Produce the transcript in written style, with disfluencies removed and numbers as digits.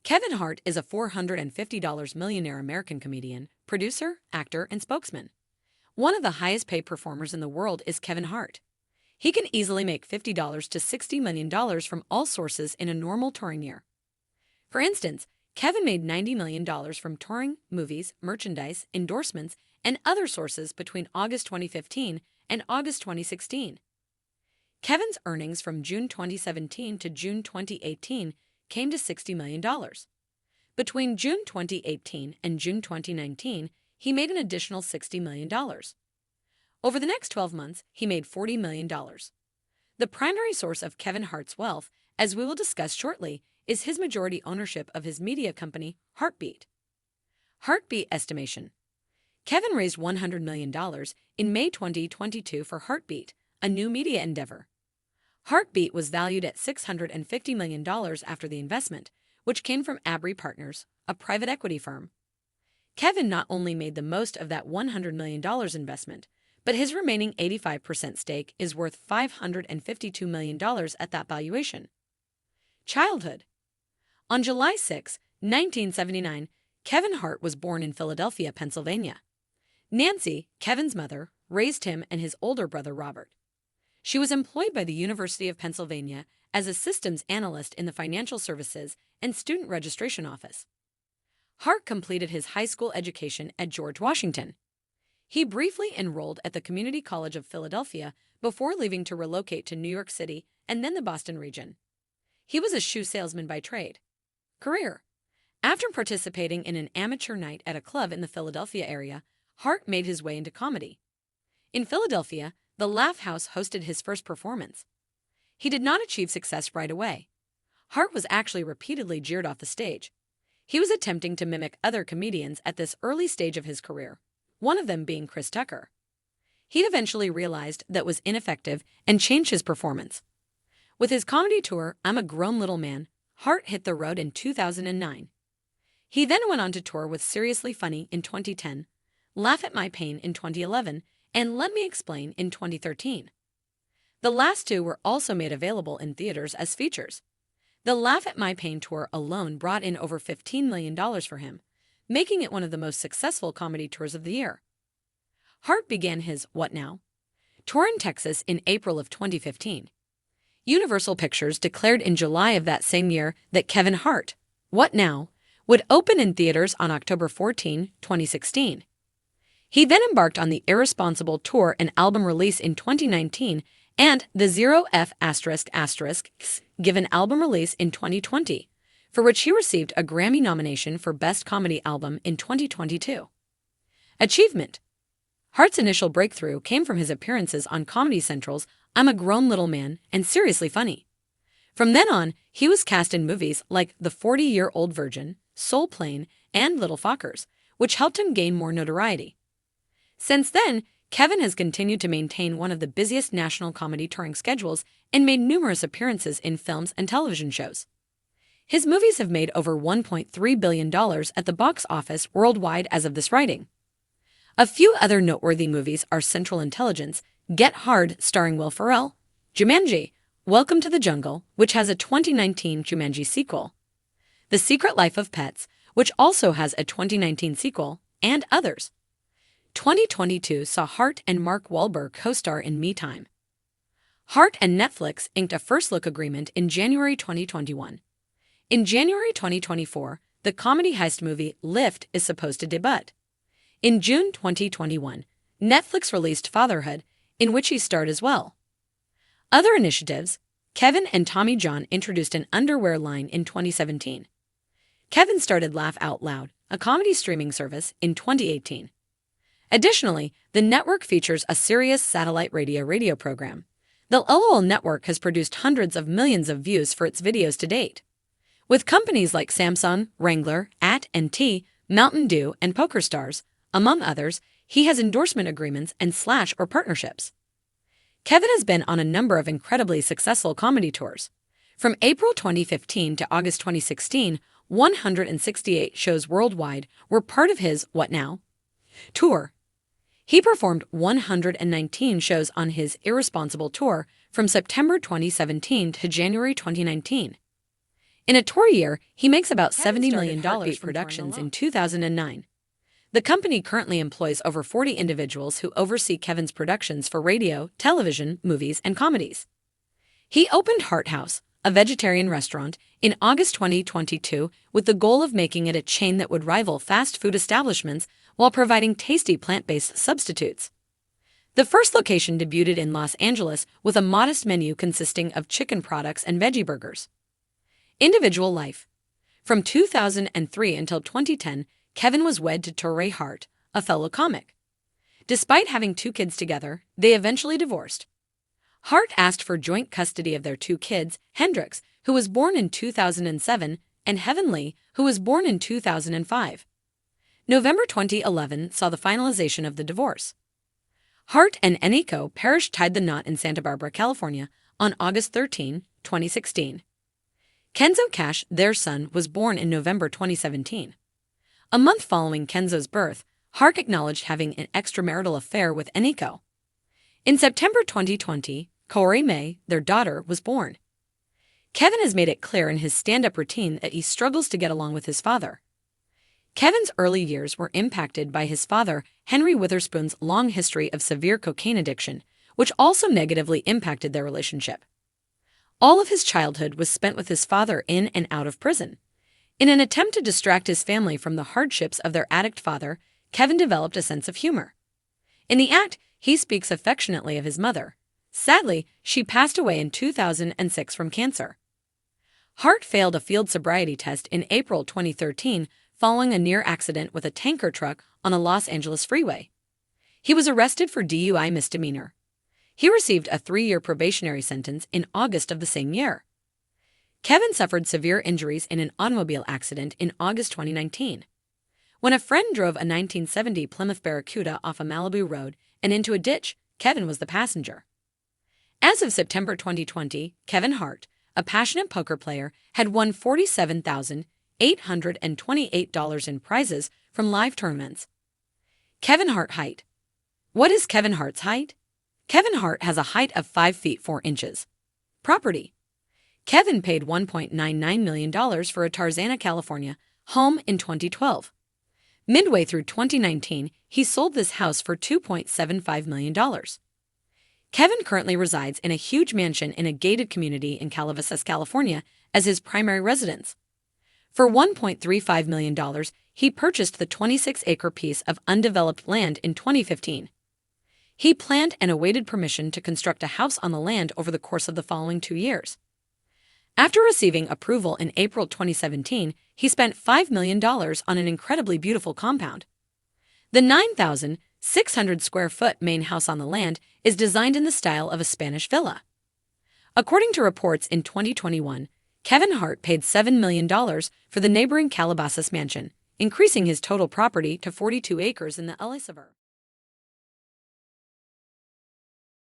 Kevin Hart is a $450 millionaire American comedian, producer, actor, and spokesman. One of the highest-paid performers in the world is Kevin Hart. He can easily make $50 to $60 million from all sources in a normal touring year. For instance, Kevin made $90 million from touring, movies, merchandise, endorsements, and other sources between August 2015 and August 2016. Kevin's earnings from June 2017 to June 2018 came to $60 million. Between June 2018 and June 2019, he made an additional $60 million. Over the next 12 months, he made $40 million. The primary source of Kevin Hart's wealth, as we will discuss shortly, is his majority ownership of his media company, Heartbeat. Heartbeat estimation. Kevin raised $100 million in May 2022 for Heartbeat, a new media endeavor. Heartbeat was valued at $650 million after the investment, which came from Abry Partners, a private equity firm. Kevin not only made the most of that $100 million investment, but his remaining 85% stake is worth $552 million at that valuation. Childhood. On July 6, 1979, Kevin Hart was born in Philadelphia, Pennsylvania. Nancy, Kevin's mother, raised him and his older brother Robert. She was employed by the University of Pennsylvania as a systems analyst in the Financial Services and Student Registration Office. Hart completed his high school education at George Washington. He briefly enrolled at the Community College of Philadelphia before leaving to relocate to New York City and then the Boston region. He was a shoe salesman by trade. Career. After participating in an amateur night at a club in the Philadelphia area, Hart made his way into comedy. In Philadelphia, the Laugh House hosted his first performance. He did not achieve success right away. Hart was actually repeatedly jeered off the stage. He was attempting to mimic other comedians at this early stage of his career, one of them being Chris Tucker. He eventually realized that was ineffective and changed his performance. With his comedy tour, I'm a Grown Little Man, Hart hit the road in 2009. He then went on to tour with Seriously Funny in 2010, Laugh at My Pain in 2011, and Let Me Explain in 2013. The last two were also made available in theaters as features. The Laugh at My Pain tour alone brought in over $15 million for him, making it one of the most successful comedy tours of the year. Hart began his What Now? Tour in Texas in April of 2015. Universal Pictures declared in July of that same year that Kevin Hart, What Now? Would open in theaters on October 14, 2016. He then embarked on the Irresponsible tour and album release in 2019 and the Zero F*** Given album release in 2020, for which he received a Grammy nomination for Best Comedy Album in 2022. Achievement. Hart's initial breakthrough came from his appearances on Comedy Central's I'm a Grown Little Man and Seriously Funny. From then on, he was cast in movies like The 40-Year-Old Virgin, Soul Plane, and Little Fockers, which helped him gain more notoriety. Since then, Kevin has continued to maintain one of the busiest national comedy touring schedules and made numerous appearances in films and television shows. His movies have made over $1.3 billion at the box office worldwide as of this writing. A few other noteworthy movies are Central Intelligence, Get Hard starring Will Ferrell, Jumanji, Welcome to the Jungle, which has a 2019 Jumanji sequel, The Secret Life of Pets, which also has a 2019 sequel, and others. 2022 saw Hart and Mark Wahlberg co-star in Me Time. Hart and Netflix inked a first-look agreement in January 2021. In January 2024, the comedy heist movie Lift is supposed to debut. In June 2021, Netflix released Fatherhood, in which he starred as well. Other initiatives. Kevin and Tommy John introduced an underwear line in 2017. Kevin started Laugh Out Loud, a comedy streaming service, in 2018. Additionally, the network features a Sirius satellite radio program. The LOL network has produced hundreds of millions of views for its videos to date. With companies like Samsung, Wrangler, AT&T, Mountain Dew, and PokerStars, among others, he has endorsement agreements and / partnerships. Kevin has been on a number of incredibly successful comedy tours. From April 2015 to August 2016, 168 shows worldwide were part of his What Now? Tour. He performed 119 shows on his Irresponsible tour from September 2017 to January 2019. In a tour year, he makes about Kevin $70 started million Heartbeat from productions touring in 2009. The company currently employs over 40 individuals who oversee Kevin's productions for radio, television, movies, and comedies. He opened Hart House, a vegetarian restaurant, in August 2022 with the goal of making it a chain that would rival fast food establishments while providing tasty plant-based substitutes. The first location debuted in Los Angeles with a modest menu consisting of chicken products and veggie burgers. Individual life. From 2003 until 2010, Kevin was wed to Darnell Hart, a fellow comic. Despite having 2 kids together, they eventually divorced. Hart asked for joint custody of their 2 kids, Hendrix, who was born in 2007, and Heavenly, who was born in 2005. November 2011 saw the finalization of the divorce. Hart and Eniko Parrish tied the knot in Santa Barbara, California, on August 13, 2016. Kenzo Cash, their son, was born in November 2017. A month following Kenzo's birth, Hart acknowledged having an extramarital affair with Eniko. In September 2020, Corey May, their daughter, was born. Kevin has made it clear in his stand-up routine that he struggles to get along with his father. Kevin's early years were impacted by his father, Henry Witherspoon's long history of severe cocaine addiction, which also negatively impacted their relationship. All of his childhood was spent with his father in and out of prison. In an attempt to distract his family from the hardships of their addict father, Kevin developed a sense of humor. In the act, he speaks affectionately of his mother. Sadly, she passed away in 2006 from cancer. Hart failed a field sobriety test in April 2013 following a near accident with a tanker truck on a Los Angeles freeway. He was arrested for DUI misdemeanor. He received a 3-year probationary sentence in August of the same year. Kevin suffered severe injuries in an automobile accident in August 2019. When a friend drove a 1970 Plymouth Barracuda off a Malibu road and into a ditch, Kevin was the passenger. As of September 2020, Kevin Hart, a passionate poker player, had won $47,828 in prizes from live tournaments. Kevin Hart height. What is Kevin Hart's height? Kevin Hart has a height of 5 feet 4 inches. Property. Kevin paid $1.99 million for a Tarzana, California, home in 2012. Midway through 2019, he sold this house for $2.75 million. Kevin currently resides in a huge mansion in a gated community in Calabasas, California, as his primary residence. For $1.35 million, he purchased the 26-acre piece of undeveloped land in 2015. He planned and awaited permission to construct a house on the land over the course of the following 2 years. After receiving approval in April 2017, he spent $5 million on an incredibly beautiful compound. The 9,600 square foot main house on the land is designed in the style of a Spanish villa. According to reports in 2021, Kevin Hart paid $7 million for the neighboring Calabasas mansion, increasing his total property to 42 acres in the LA suburb.